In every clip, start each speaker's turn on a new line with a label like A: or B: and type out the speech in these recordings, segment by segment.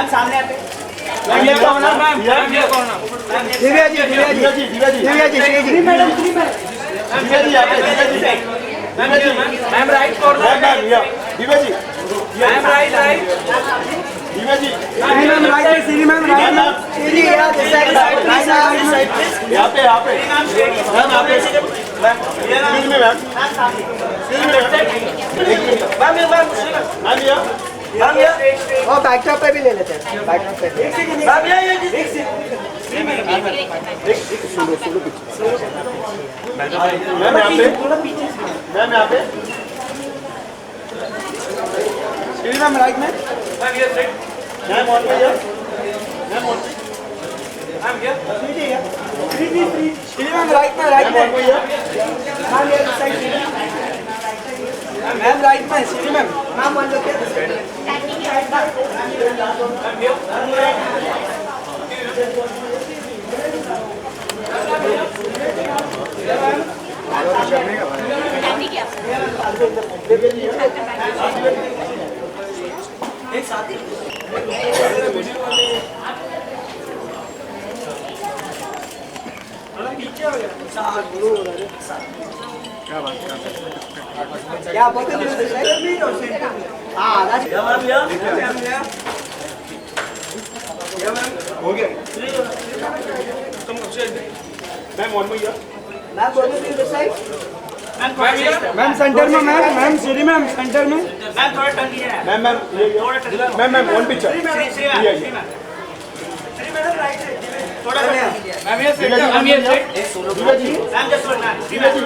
A: Ma'am सामने आते
B: ma'am ये कौन है मैम ये कौन है
A: Divya ji madam Divya ji
B: ma'am right corner
A: Divya ji
B: ma'am right
A: Divya ji
B: ma'am right सीरी मैम राइट
A: सीधी यहाँ पे साइड यहाँ पे मैम यहाँ पे सीधी में मैम सीधी में मैम और बैकड्रॉप पे भी ले लेते हैं बैकड्रॉप पे मैम यहाँ पे सीधी मैम राइट में
B: मैम ये स्ट्रेट
A: मैम ऑन पे मैम ऑन पे
B: मैम ये
A: सीधी मैम राइट में मैम ये साइड मैम राइट में सीधी मैम मैम वन लोग एक साथ ही पीछे हो गया क्या बोलते हैं हाँ हो गया मैम वन में मैम बोलो साइड
B: मैम सेंटर में मैम सीरी मैम सेंटर में
A: मैम थोड़ा टर्न कीजिए मैम वन पिक्चर थोड़ा
B: मैम ये सेंटर मैम ये set
A: Divya ji
B: ma'am just one ma'am
A: Divya ji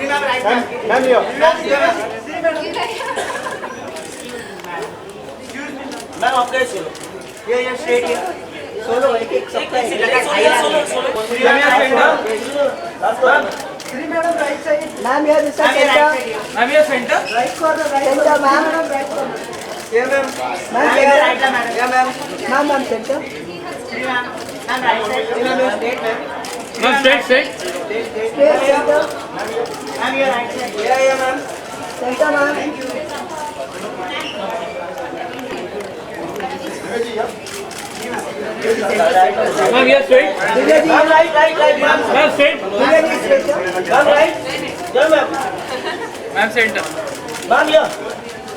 B: ma'am right
A: ma'am ये मैम आपका सोलो ये स्ट्रेट ये सोलो एक सबका सोलो
B: मैम ये center
A: madam right side ma'am ये दिस साइड
B: मैम ये center
A: right corner centre ma'am right corner ये मैम मैम राइट मैम या ma'am center ma'am right side ma'am straight
B: ma'am straight
A: straight center ma'am ये right side या ma'am center ma'am thank you
B: ma'am ये straight
A: Divya ji right ma'am
B: ma'am straight
A: Divya ji straight ma'am right या ma'am
B: ma'am center
A: ma'am या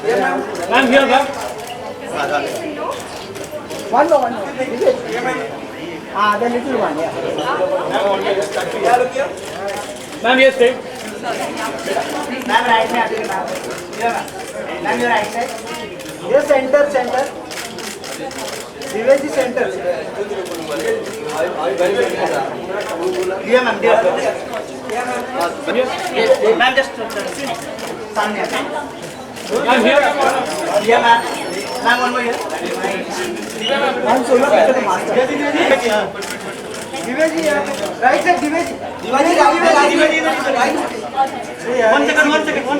A: ma'am
B: ma'am here ma'am
A: one more हाँ then little one yeah
B: ma'am ये straight
A: ma'am right में आती है ma'am ये right side ये सेंटर दिव्या जी सेंटर ये मैम मैम जस्ट सामने
B: मैम हियर
A: ये ma'am one more ma'am solo picture master Divya ji right side Divya ji right one second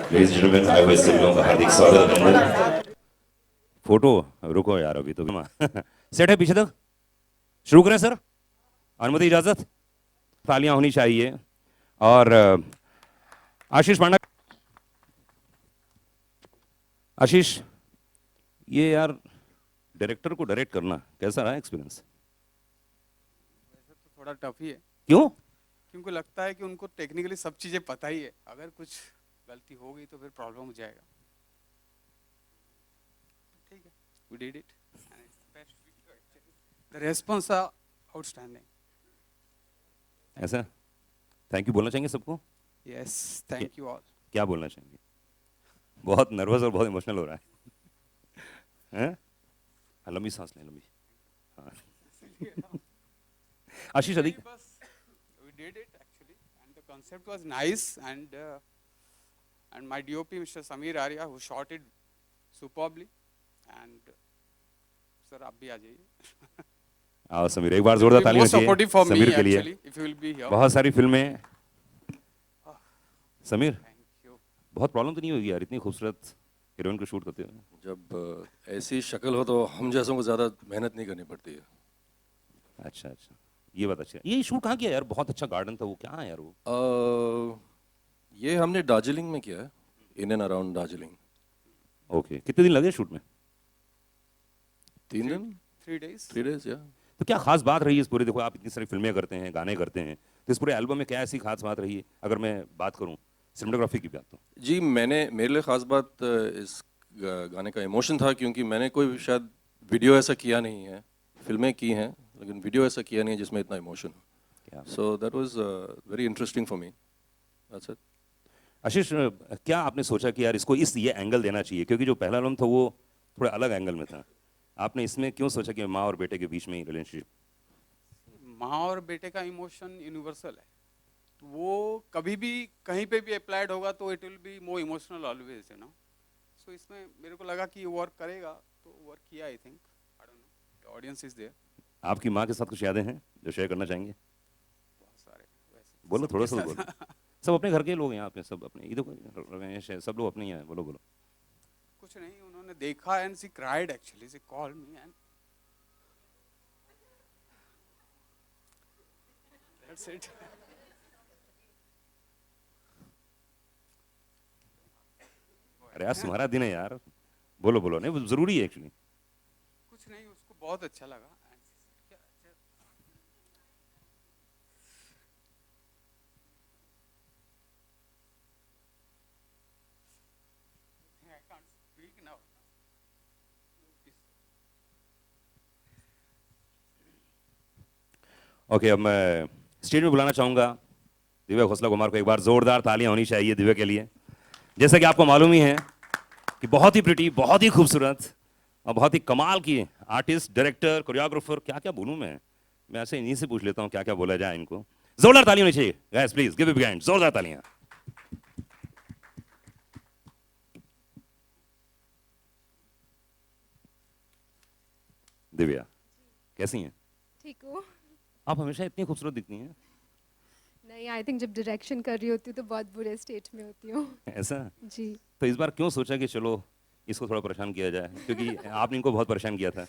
C: Ladies and gentlemen, I was सभी लोगों का हार्दिक स्वागत है। फोटो रुको यार अभी तो सेट है पीछे तक शुरू करें सर अनुमति इजाजत तालियां होनी चाहिए और आशीष पांडा आशीष ये यार डायरेक्टर को डायरेक्ट करना कैसा रहा एक्सपीरियंस
D: वैसे तो थोड़ा टफ ही है
C: क्यों
D: क्योंकि लगता है कि उनको टेक्निकली सब चीज़ें पता ही है अगर कुछ गलती हो गई तो फिर प्रॉब्लम हो जाएगा ठीक है we did it the response are outstanding
C: ऐसा थैंक यू बोलना चाहेंगे सबको
D: यस थैंक यू ऑल
C: क्या बोलना चाहेंगे बहुत नर्वस और बहुत इमोशनल हो रहा है लंबी सांस लें लंबी हाँ आशीष अधिक
D: we did it actually and the concept was nice and my DOP Mr. Samir Arya who shot it superbly and sir आप भी आ जाइए
C: आओ समीर एक बार जोरदार तालियां
D: supportive for me
C: समीर के लिए
D: actually if you will be here
C: बहुत सारी फिल्में समीर
D: thank you
C: बहुत प्रॉब्लम तो नहीं होगी यार इतनी खूबसूरत हीरोइन को शूट करते हुए?
E: जब ऐसी शक्ल हो तो हम जैसों को ज़्यादा मेहनत नहीं करनी पड़ती है।
C: अच्छा अच्छा, ये बात अच्छी है। ये शूट कहाँ किया यार? बहुत अच्छा गार्डन था वो, क्या है यार वो?
E: ये हमने दार्जिलिंग में किया है, in and around Darjeeling.
C: Okay, कितने दिन लगे शूट में?
E: 3 दिन,
D: 3 days.
E: 3 days, या।
C: तो क्या खास बात रही है इस पूरे, देखो आप इतनी सारी फिल्में करते हैं, गाने करते हैं, तो इस पूरे एल्बम में क्या ऐसी खास बात रही है अगर मैं बात करूं सिनेमेटोग्राफी की बात? तो
E: जी, मेरे लिए ख़ास बात इस गाने का इमोशन था, क्योंकि मैंने कोई शायद वीडियो ऐसा किया नहीं है। फिल्में की हैं लेकिन वीडियो ऐसा किया नहीं है जिसमें इतना इमोशन हो। So that was very interesting for me. That's it.
C: Ashish, क्या आपने सोचा कि यार इसको ये एंगल देना चाहिए, क्योंकि जो पहला एल्बम था वो थोड़ा अलग एंगल में था, आपने इसमें क्यों सोचा कि माँ और बेटे के बीच में ही रिलेशनशिप?
D: माँ और बेटे का इमोशन यूनिवर्सल है, वो कभी भी कहीं पे भी अप्लाइड होगा तो it will be more emotional always, you know. So इसमें मेरे को लगा कि वर्क करेगा, तो वर्क किया। I think, I don't know, the audience is there.
C: आपकी माँ के साथ कुछ यादें हैं जो शेयर करना चाहेंगे?
D: बहुत सारे वैसे
C: बोलो, थोड़ा सा
D: सबके
C: बोलो।
D: साथ।
C: सब अपने घर के लोग हैं यहाँ पे, सब अपने इधर सब लोग अपने ही हैं, बोलो बोलो।
D: कुछ नहीं, उन्होंने देखा and she cried actually, she called me and that's it.
C: अरे आज तुम्हारा दिन है यार, बोलो बोलो। नहीं, जरूरी है एक्चुअली।
D: कुछ नहीं, उसको बहुत अच्छा लगा। I can't speak now.
C: Okay, अब मैं स्टेज में बुलाना चाहूंगा दिव्या खोसला कुमार को। एक बार जोरदार तालियां होनी चाहिए दिव्या के लिए। जैसा कि आपको मालूम ही है कि बहुत ही प्रिटी, बहुत ही खूबसूरत और बहुत ही कमाल की आर्टिस्ट, डायरेक्टर, कोरियोग्राफर, क्या क्या बोलूं मैं ऐसे इन्हीं से पूछ लेता हूं क्या क्या बोला जाए इनको। जोरदार तालियां होनी चाहिए guys, please give a big hand, जोरदार तालियां। दिव्या कैसी हैं?
F: ठीक हो?
C: आप हमेशा इतनी खूबसूरत दिखती हैं।
F: नहीं, आई थिंक जब डायरेक्शन कर रही होती हूँ तो बहुत बुरे स्टेट में होती हूँ।
C: ऐसा?
F: जी।
C: तो इस बार क्यों सोचा कि चलो इसको थोड़ा परेशान किया जाए, क्योंकि आपने इनको बहुत परेशान किया था?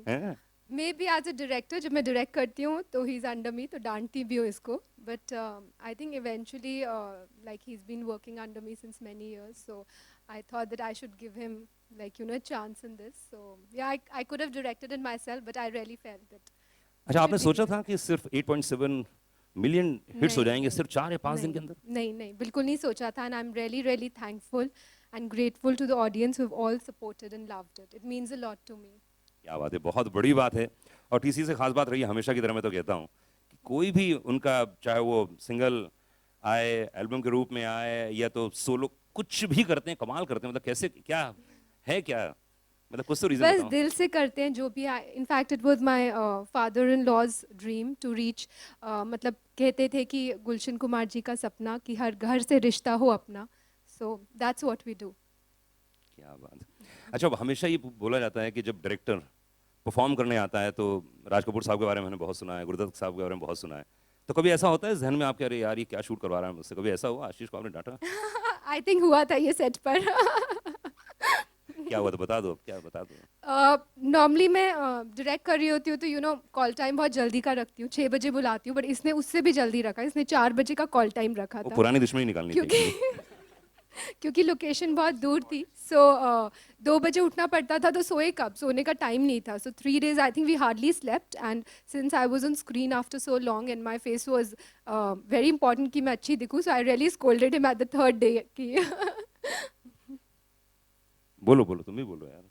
C: हैं?
F: Maybe as a director जब मैं डायरेक्ट करती हूँ तो ही इज़ अंडर मी, तो डांटती भी हूँ इसको, but I think eventually like he is been working under me since many years, so I thought that I should give him like a chance in this. So yeah, I could have directed it myself, but I really felt that.
C: अच्छा, आपने सोचा था कि सिर्फ 8.7 million hits हो जाएंगे सिर्फ 4 या 5 दिन के अंदर?
F: नहीं, बिल्कुल नहीं सोचा था, and I'm really thankful and grateful to the audience who've all supported and loved it. It means a lot to me.
C: क्या बात है, बहुत बड़ी बात है। और टीसी से खास बात रही है हमेशा की तरह, मैं तो कहता हूँ कि कोई भी उनका, चाहे वो सिंगल आए, एल्बम के रूप में आए, या तो सोलो, कुछ भी करते हैं, कमाल करते हैं। मतलब कैसे, क्या है, क्या मतलब कुछ तो रीजन
F: बस
C: बताओ।
F: दिल से करते हैं जो भी। In fact it was my father in law's dream to reach, मतलब कहते थे कि गुलशन कुमार जी का सपना कि हर घर से रिश्ता हो अपना, so that's what we do.
C: क्या बात है। अच्छा, अब हमेशा ये बोला जाता है कि जब डायरेक्टर परफॉर्म करने आता है, तो राज कपूर साहब के बारे में मैंने बहुत सुना है, गुरुदत्त साहब के बारे में बहुत सुना है, तो कभी ऐसा होता है जहन में आपके, अरे यार ये क्या शूट करवा रहा है मुझसे? कभी ऐसा हुआ आशीष को आपने डांटा?
F: आई थिंक हुआ था ये सेट पर।
C: क्या हुआ, तो बता दो, क्या बता दो।
F: नॉर्मली मैं डायरेक्ट कर रही होती हूँ तो कॉल टाइम बहुत जल्दी का रखती हूँ, 6 बजे बुलाती हूँ, बट इसने उससे भी जल्दी रखा, इसने 4 बजे का कॉल टाइम रखा
C: वो
F: था।
C: पुरानी दुश्मनी निकालनी थी।
F: क्योंकि लोकेशन बहुत दूर थी, सो 2 बजे उठना पड़ता था, तो सोए कब, सोने का टाइम नहीं था। So 3 days I think we hardly slept, and since I was on screen after so long and my face was very important कि मैं अच्छी दिखूँ, so I really scolded him at the 3rd day कि
C: बोलो बोलो, तुम भी बोलो यार।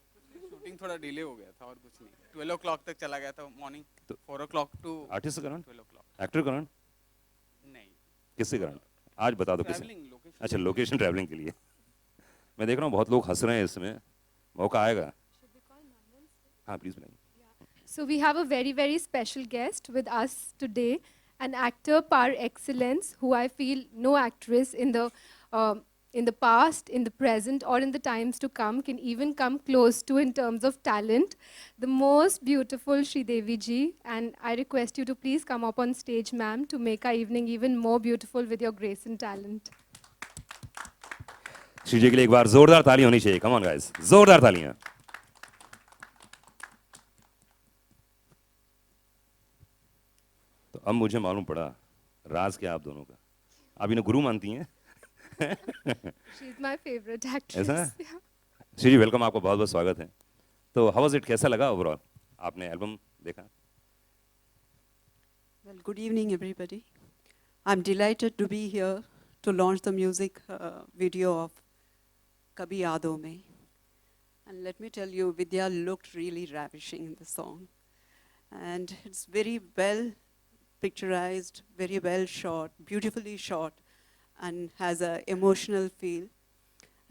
D: शूटिंग थोड़ा डिले हो गया था और कुछ नहीं। 12 o'clock तक चला गया था morning, 4 o'clock to
C: artist Karan,
D: 12 o'clock।
C: Actor Karan,
D: नहीं,
C: किससे करण? आज बता दो किससे।
D: Travelling location.
C: अच्छा, लोकेशन ट्रैवलिंग के लिए। मैं देख रहा हूँ बहुत लोग हंस रहे हैं इसमें, मौका आएगा। हाँ प्लीज बताइए।
F: So we have a very special guest with us today, an actor par excellence who I feel no actress in the past, in the present, or in the times to come can even come close to in terms of talent. The most beautiful Sridevi ji, and I request you to please come up on stage, ma'am, to make our evening even more beautiful with your grace and talent.
C: Shri जी के लिए एक बार जोरदार ताली होनी चाहिए। Come on guys, जोरदार तालियां। तो अब मुझे मालूम पड़ा राज क्या आप दोनों का। आप इन्हें गुरु मानती हैं?
F: She's my favorite actress.
C: ऐसा है?
F: Yeah.
C: श्री जी वेलकम, आपको बहुत बहुत स्वागत है। तो हाउ वाज इट, कैसा लगा ओवरऑल? आपने एल्बम देखा?
G: Well, good evening, everybody. I'm delighted to be here to launch the music video of Kabhi Yaadon Mein. And let me tell you, Vidya looked really ravishing in the song. And it's very well picturized, very well shot, beautifully shot, and has an emotional feel.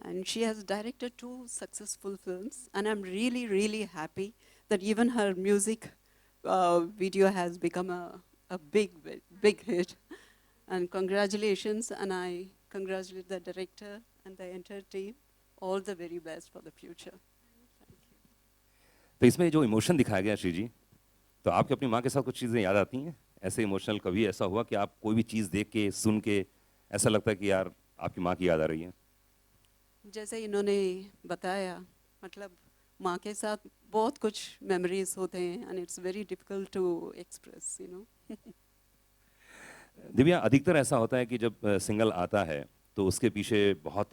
G: And she has directed 2 successful films. And I'm really, really happy that even her music video has become a big hit. And congratulations, and I congratulate the director and the entire team. All the very best for the future. Thank you.
C: तो इसमें जो emotion दिखाया गया श्री जी, तो आपके अपनी माँ के साथ कुछ चीज़ें याद आती हैं ऐसे इमोशनल? कभी ऐसा हुआ कि आप कोई भी चीज़ देख के सुन के ऐसा लगता है कि यार आपकी माँ की याद आ रही है?
G: जैसे इन्होंने बताया, मतलब माँ के साथ बहुत कुछ मेमोरीज होते हैं, and it's very difficult to express, you know.
C: Divya, अधिकतर ऐसा होता है कि जब सिंगल आता है तो उसके पीछे बहुत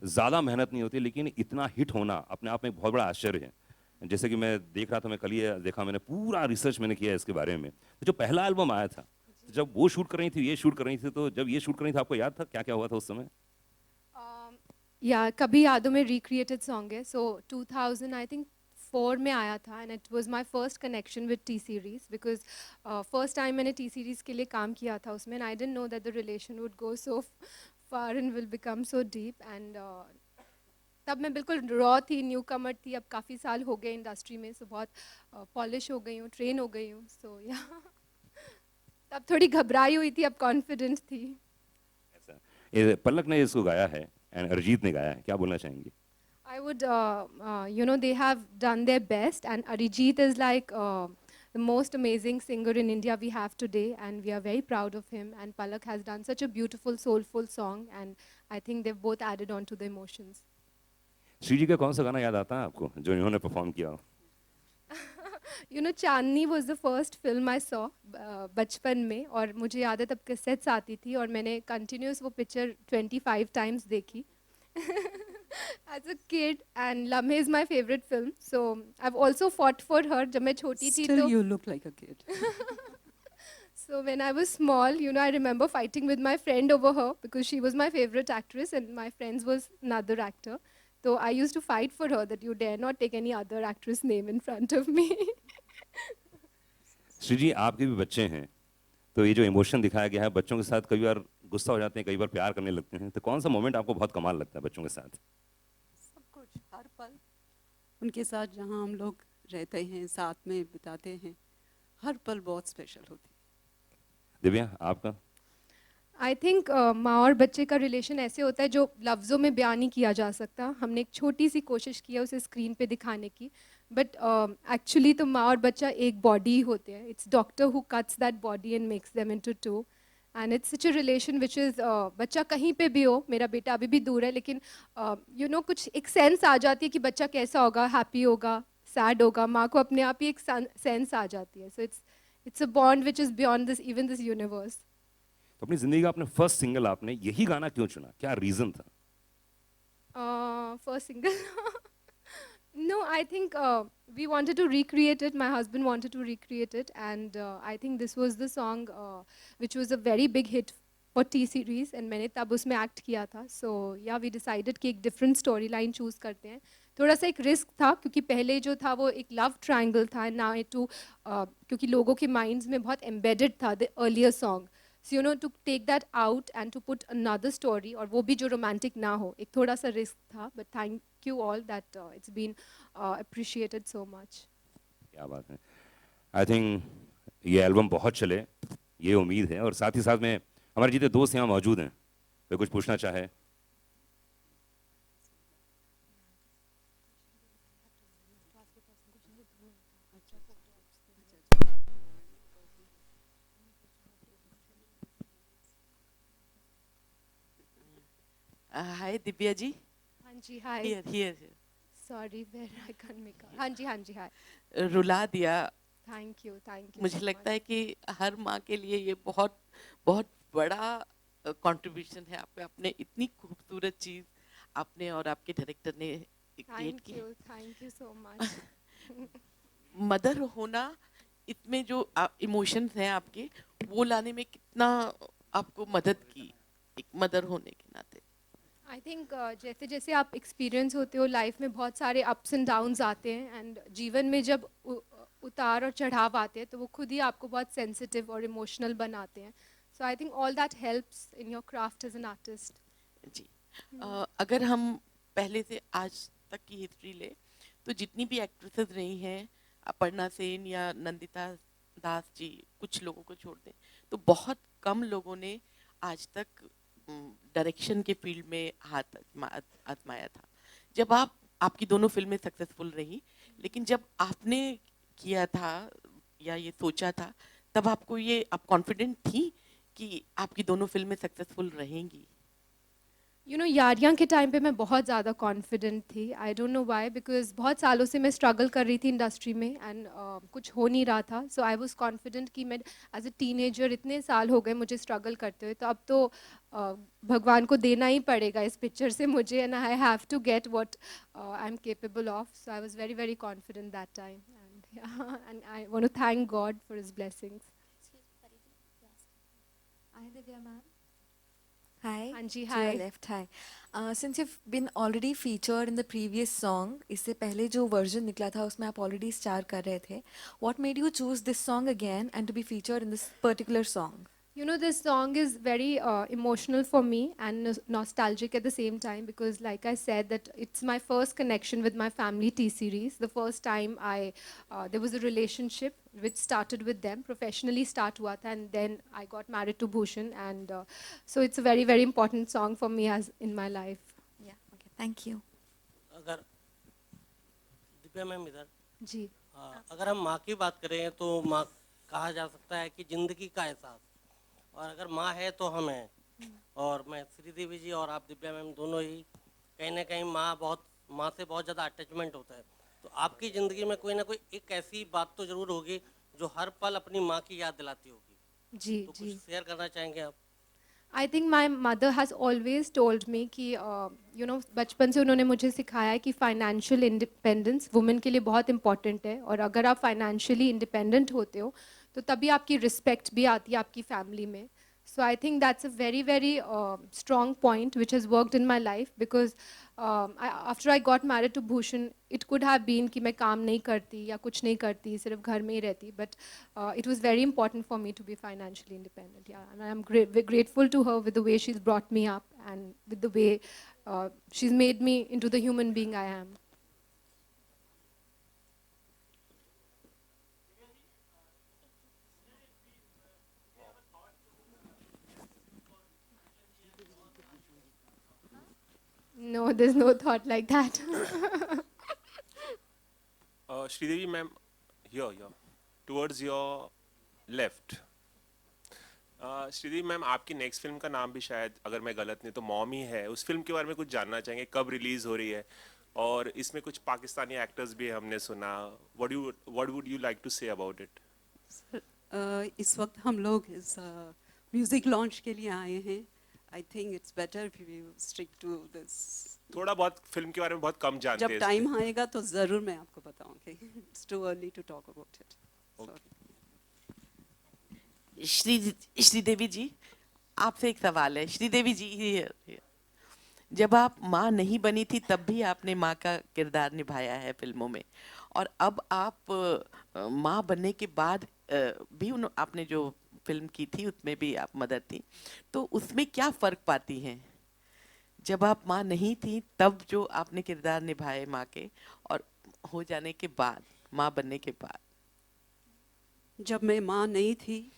C: ज़्यादा मेहनत नहीं होती, लेकिन इतना हिट होना अपने आप में एक बहुत बड़ा आश्चर्य है। जैसे कि मैं देख रहा था, मैं कल ही देखा, मैंने पूरा रिसर्च मैंने किया इसके बारे में। तो जो पहला एल्बम आया था, जब वो शूट कर रही थी, ये शूट कर रही थी, तो जब ये शूट कर रही थी आपको याद था क्या क्या हुआ था उस समय?
F: या कभी यादों में रिक्रिएटेड सॉन्ग है। सो 2000 आई थिंक 4 में आया था, and it was my first connection with T series, because first time मैंने टी सीरीज़ के लिए काम किया था उसमें, and I didn't know that the relation would go so far and will become so deep. And तब मैं बिल्कुल रॉ थी, न्यू कमर थी। अब काफ़ी साल हो गए इंडस्ट्री में, सो बहुत पॉलिश हो गई हूँ, ट्रेन हो गई हूँ। सो या तब थोड़ी घबराई हुई थी, अब कॉन्फिडेंट थी।
C: ऐसा ये पलक ने इसको गाया है एंड अरिजीत ने गाया है, क्या बोलना चाहेंगे?
F: I would, they have done their best, and Arijit is like the most amazing singer in India we have today, and we are very proud of him. And Palak has done such a beautiful, soulful song, and I think they've both added on to the emotions.
C: Shri जी का कौन सा गाना याद आता है आपको जो इन्होंने परफॉर्म किया हो?
F: चांदनी was the first film I saw बचपन में, और मुझे याद है तब कैसेट्स आती थी और मैंने कंटिन्यूस वो पिक्चर 25 टाइम्स देखी as a kid, and Lamhe is my favorite film, so I've also fought for her जब मैं छोटी थी।
G: Still
F: तो
G: you look like a kid.
F: so when I was small, I remember fighting with my friend over her because she was my favorite actress and my friends was another actor. So I used to fight for her that you dare not take any other actress name in front of me.
C: Shri जी, आपके भी बच्चे हैं, तो ये जो emotion दिखाया गया है, बच्चों के साथ कई बार गुस्सा हो जाते हैं, कई बार प्यार करने लगते हैं, तो कौन सा मोमेंट आपको बहुत कमाल लगता है बच्चों के साथ?
G: सब कुछ, हर पल उनके साथ जहाँ हम लोग रहते हैं, साथ में बिताते हैं, हर पल बहुत स्पेशल होती है।
C: दिव्या, आपका?
F: आई थिंक माँ और बच्चे का रिलेशन ऐसे होता है जो लफ्ज़ों में बयान नहीं किया जा सकता। हमने एक छोटी सी कोशिश की है उसे स्क्रीन पे दिखाने की, बट एक्चुअली तो माँ और बच्चा एक बॉडी ही होते हैं। It's doctor who cuts that body and makes them into two, and it's such a relation which is, बच्चा कहीं पे भी हो, मेरा बेटा अभी भी दूर है, लेकिन कुछ एक सेंस आ जाती है कि बच्चा कैसा होगा, हैप्पी होगा, सैड होगा, माँ को अपने आप ही एक सेंस आ जाती है। So it's a bond which is beyond this, even this universe.
C: तो अपनी जिंदगी का अपने फर्स्ट सिंगल आपने यही गाना क्यों चुना, क्या रीजन था?
F: First single? No, I think we wanted to recreate it. My husband wanted to recreate it, and I think this was the song which was a very big hit for T series, and मैंने तब उसमें act किया था. So yeah, we decided कि एक different storyline choose करते हैं. थोड़ा सा एक रिस्क था क्योंकि पहले जो था वो एक लव ट्रायंगल था, ना टू क्योंकि लोगों के माइंड्स में बहुत एम्बेडेड था the earlier song. So to take that out and to put another story, और वो भी जो रोमांटिक ना हो, एक थोड़ा सा रिस्क था, but thank you all that it's been appreciated so much.
C: क्या बात है। आई थिंक ये एल्बम बहुत चले, ये उम्मीद है, और साथ ही साथ में हमारे जितने दोस्त यहाँ मौजूद हैं, वे कुछ पूछना चाहे?
H: हाय दिव्या जी,
F: हाँ जी, hi.
H: Here.
F: Sorry, where I can't make out. हाँ जी, hi.
H: रुला दिया.
F: Thank you
H: मुझे
F: so
H: लगता
F: much.
H: है कि हर माँ के लिए ये बहुत बहुत बड़ा कंट्रीब्यूशन है. आपने इतनी खूबसूरत चीज आपने और आपके डायरेक्टर ने क्रिएट की.
F: Thank you so much.
H: Mother होना, इसमें जो इमोशंस हैं आपके, वो लाने में कितना आपको मदद की एक मदर होने के नाते.
F: आई थिंक जैसे जैसे आप एक्सपीरियंस होते हो लाइफ में, बहुत सारे अप्स एंड डाउन्स आते हैं, एंड जीवन में जब उतार और चढ़ाव आते हैं तो वो खुद ही आपको बहुत सेंसिटिव और इमोशनल बनाते हैं. So I think all that helps in your craft as an artist.
H: जी. अगर हम पहले से आज तक की हिस्ट्री ले, तो जितनी भी एक्ट्रेसेस रही हैं, अपर्णा सेन या नंदिता दास जी, कुछ लोगों को छोड़ दें, तो बहुत कम लोगों ने आज तक डायरेक्शन के फील्ड में हाथ आजमाया था. जब आपकी दोनों फिल्में सक्सेसफुल रही, लेकिन जब आपने किया था या ये सोचा था, तब आपको ये आप कॉन्फिडेंट थी कि आपकी दोनों फिल्में सक्सेसफुल रहेंगी?
F: यू नो, यारियां के टाइम पे मैं बहुत ज़्यादा कॉन्फिडेंट थी. आई डोंट नो व्हाई, बिकॉज बहुत सालों से मैं स्ट्रगल कर रही थी इंडस्ट्री में, एंड कुछ हो नहीं रहा था. सो आई वाज कॉन्फिडेंट कि मैं एज अ टीनेजर, इतने साल हो गए मुझे स्ट्रगल करते हुए, तो अब तो भगवान को देना ही पड़ेगा इस पिक्चर से मुझे, and I have to get what I am capable of. So I was very very confident that time, and I want to thank God for his blessings.
I: Hi Divya ma'am. Hi.
F: Anji,
I: To your
F: hi.
I: left, hi. Since you've been already featured in the previous song, इससे पहले जो version निकला था उसमें आप already star कर रहे थे. What made you choose this song again and to be featured in this particular song?
F: You know, this song is very emotional for me and nostalgic at the same time, because like I said, that it's my first connection with my family T-Series. The first time there was a relationship which started with them, professionally start hua tha, and then I got married to Bhushan, and so it's a very, very important song for me as in my life.
I: Yeah, okay, thank you.
A: अगर Divya ma'am इधर
F: जी.
A: अगर हम माँ की बात करें तो माँ कहा जा सकता है कि जिंदगी का एहसास, और अगर माँ है तो हम हैं. और मैं श्रीदेवी जी और आप दिव्या मैम दोनों ही कहीं ना कहीं माँ से बहुत ज़्यादा अटैचमेंट होता है. तो आपकी ज़िंदगी में कोई ना कोई एक ऐसी बात तो ज़रूर होगी जो हर पल अपनी माँ की याद दिलाती होगी.
F: जी.
A: तो कुछ शेयर करना चाहेंगे आप?
F: I think my mother has always told me कि यू नो, बचपन से उन्होंने मुझे सिखाया है कि फाइनेंशियल इंडिपेंडेंस वुमेन के लिए बहुत इंपॉर्टेंट है, और अगर आप फाइनेंशियली इंडिपेंडेंट होते हो तो तभी आपकी रिस्पेक्ट भी आती है आपकी फैमिली में. So I think that's a very very strong point which has worked in my life, because after I got married to Bhushan, it could have been कि मैं काम नहीं करती या कुछ नहीं करती, सिर्फ घर में ही रहती, but it was very important for me to be financially independent. And I am grateful to her with the way she's brought me up and with the way she's made me into the human being I am. No, there's no thought like that.
J: Sridevi ma'am, here, towards your left. Sridevi ma'am, आपकी next film का नाम भी शायद, अगर मैं गलत नहीं तो, मॉम ही है. उस फिल्म के बारे में कुछ जानना चाहेंगे, कब रिलीज हो रही है, और इसमें कुछ पाकिस्तानी एक्टर्स भी हमने सुना. What would you like to say about it?
G: इस वक्त हम लोग इस म्यूजिक लॉन्च के लिए आए हैं. I think it's better if you stick to this.
J: थोड़ा बहुत फिल्म के बारे में बहुत कम जानते हैं.
G: जब टाइम आएगा तो जरूर मैं आपको बताऊंगी. It's too early to talk about it.
H: Sridevi ji, आपसे एक सवाल है. श्रीदेवी जी, जब आप माँ नहीं बनी थी तब भी आपने माँ का किरदार निभाया है फिल्मों में, और अब आप माँ बनने के बाद भी आपने जो फिल्म की थी उसमें भी आप मदर थी, तो उसमें क्या फ़र्क पाती हैं जब आप माँ नहीं थी तब जो आपने किरदार निभाए माँ के, और हो जाने के बाद, माँ बनने के बाद?
G: जब मैं माँ नहीं थी,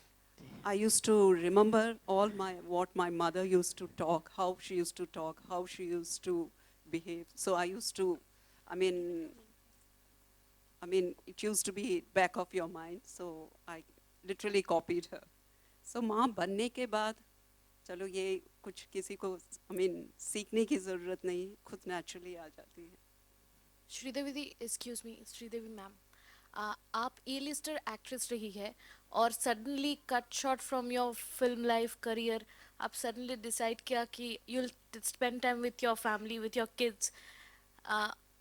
G: I used to remember all what my mother used to talk, how she used to talk, how she used to behave. So I used to, I mean, it used to be back of your mind. So I literally copied her. So माँ बनने के बाद चलो ये कुछ किसी को सीखने की ज़रूरत नहीं, खुद नेचुरली आ जाती है।
K: श्रीदेवी दी, एक्सक्यूज मी, श्रीदेवी मैम, आप ए लिस्टर एक्ट्रेस रही है और suddenly cut short from your film life career, आप सडनली डिसाइड किया कि you'll spend time with your family, with your kids.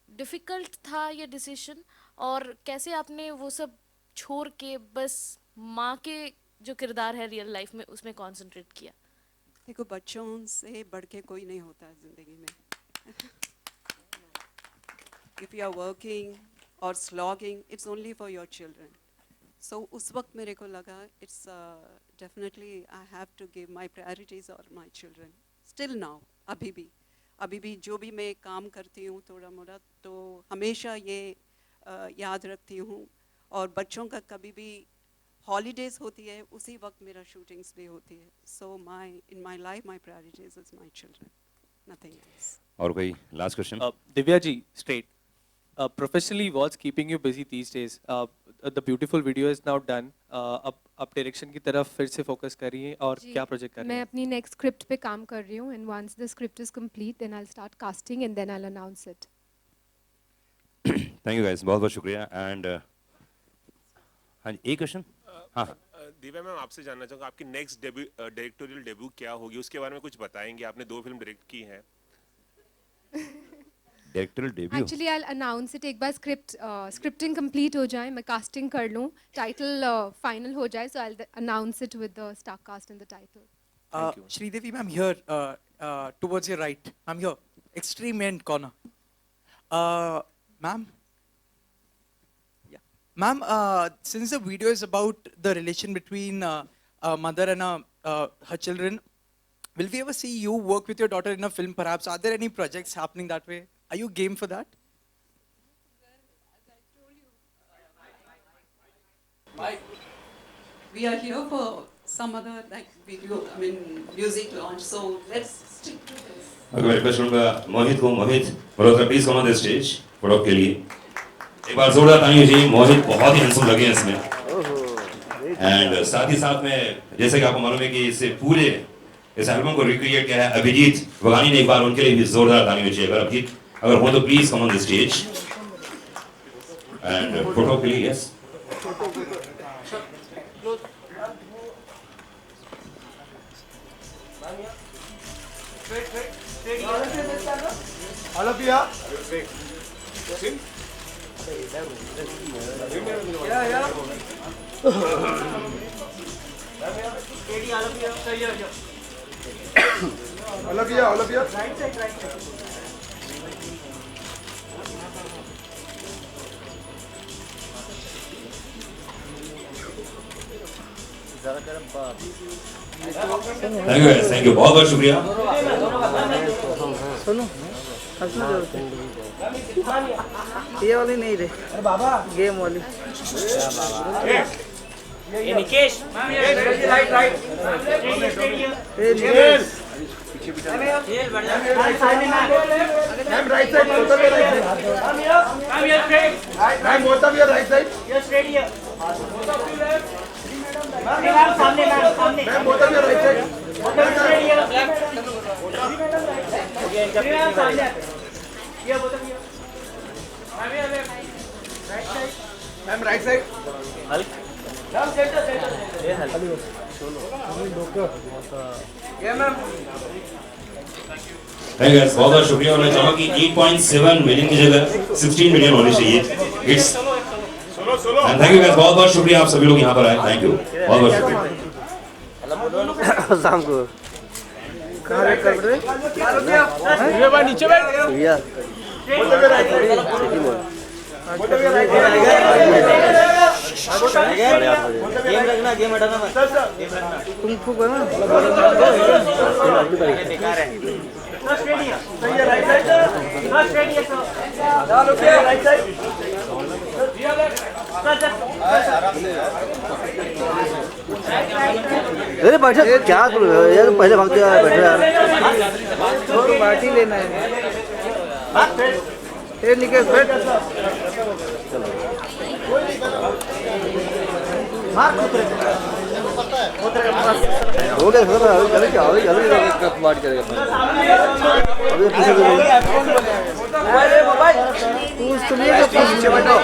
K: Difficult था ये डिसीजन, और कैसे आपने वो सब छोड़ के बस माँ के जो किरदार है रियल लाइफ में उसमें कॉन्सेंट्रेट किया?
G: देखो, बच्चों से बढ़ के कोई नहीं होता है ज़िंदगी में। If you are working or slogging, it's only for your children. So उस वक्त मेरे को लगा it's definitely I have to give my priorities or my children. Still now, अभी भी जो भी मैं काम करती हूँ थोड़ा मोड़ा, तो हमेशा ये याद रखती हूँ। और बच्चों का कभी भी हॉलीडेज होती है, उसी वक्त मेरा शूटिंग्स भी होती है। So in my life my priorities is my children, nothing else.
C: और कोई last question?
L: Divya ji, straight. Professionally, what's keeping you busy these days? The beautiful video is now done. अब डायरेक्शन की तरफ फिर से फोकस कर रही हैं, और क्या प्रोजेक्ट कर रही हैं?
F: मैं अपनी नेक्स्ट स्क्रिप्ट पे काम कर रही हूँ, and once the script is complete then I will start casting and then I will announce it.
C: Thank you guys, बहुत बहुत शुक्रिया। एंड हाँ जी, एक क्वेश्चन। हाँ
J: दिव्या मैम, आपसे जानना चाहूँगा आपकी नेक्स्ट डायरेक्टोरियल डेब्यू क्या होगी, उसके बारे में कुछ बताएंगे? आपने 2 फिल्म डायरेक्ट की हैं।
C: Directorial debut
F: actually I will announce it एक बार स्क्रिप्टिंग कंप्लीट हो जाए, मैं कास्टिंग कर लूँ, टाइटल फाइनल हो जाए, so I will announce it with the star cast in the title.
B: Sridevi ma'am, here towards your right. I'm here, extreme end corner. Ma'am. Yeah. Ma'am, since the video is about the relation between a mother and her children, will we ever see you work with your daughter in a film perhaps? Are there any projects happening that way? Are you game for that?
G: We are here for some other like video, music launch. So let's stick to this.
C: अगर मैं request करूंगा मोहित को, Mohit Malhotra please come on the stage photo के लिए। एक बार जोरदार तालियां जी, मोहित बहुत ही हैंडसम लगे हैं इसमें। एंड साथ ही साथ में जैसे कि आपको मालूम है कि इससे पूरे इस एल्बम को रिक्रिएट किया है अभिजीत वगानी ने। एक बार उनके लिए भी जोरदार तालियां चाहिए। अगर अभिजीत अगर हो तो please come on the stage and photo के लिए। Yes,
B: All of you are? Yeah. All of you. Right side.
C: Thank you, बहुत बहुत शुक्रिया।
B: ये वाली नहीं रे बाबा, गेम वाली। ये Nikesh right ma'am right side, both of you right side. Ma'am both of you right side. Yes ready है। Both of you left. Ma'am सामने, ma'am both of you right side. Both of you ready है। Ma'am सामने ये both of you. Ma'am ये left right side. Ma'am right side. Ma'am center ये help ये ma'am.
C: Thank you, बहुत बहुत शुक्रिया। और मैं चाहूँगा कि 8.7 मिलियन की जगह 16 मिलियन होनी चाहिए। It's and thank you guys, बहुत बहुत शुक्रिया आप सभी लोग यहाँ पर आए। थैंक यू, बहुत बहुत शुक्रिया।
B: शाम को कहाँ कर रहे? ये भाई नीचे बैठ भैया। गेम रखना, गेम हटाना मत। तुम खूब है ना बेकार है। सही है, राइट साइड। Right side. अरे बैठे क्या कर रहे हो यार, पहले भागते बैठे यार। और पार्टी लेना है। ये निकल बैठ।
M: हो गया सर, अभी क्या अभी बात करेगा अभी पीछे बैठो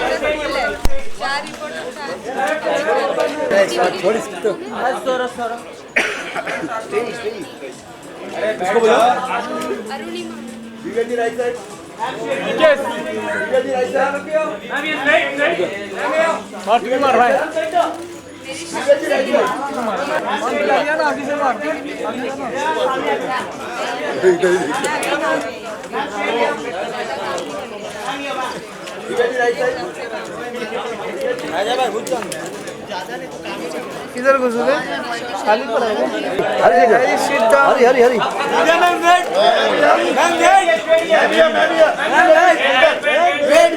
M: छोड़ इसको इसको बोलो विवेक जी राइट साइड विवेक जी राइट साइड मार भाई विवेक जी राइट साइड ना आगे से मार विवेक जी राइट साइड राजा भाई बुझ किधर घुसोगे खाली पर आएगा हरी जगह Hari Hari Hari wait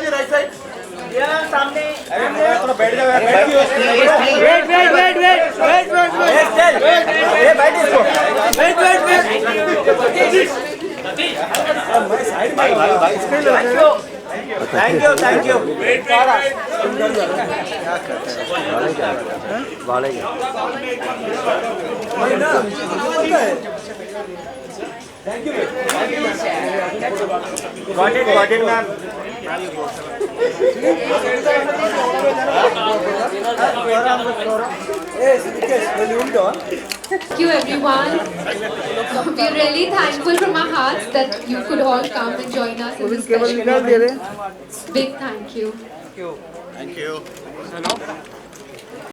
M: right side सामने थोड़ा बैठ जाओ वेट बैठ इसको thank you got it ma'am
F: Thank you everyone. We are really thankful from our hearts that you could all come and join us in this special moment. Big thank you.
M: Thank you.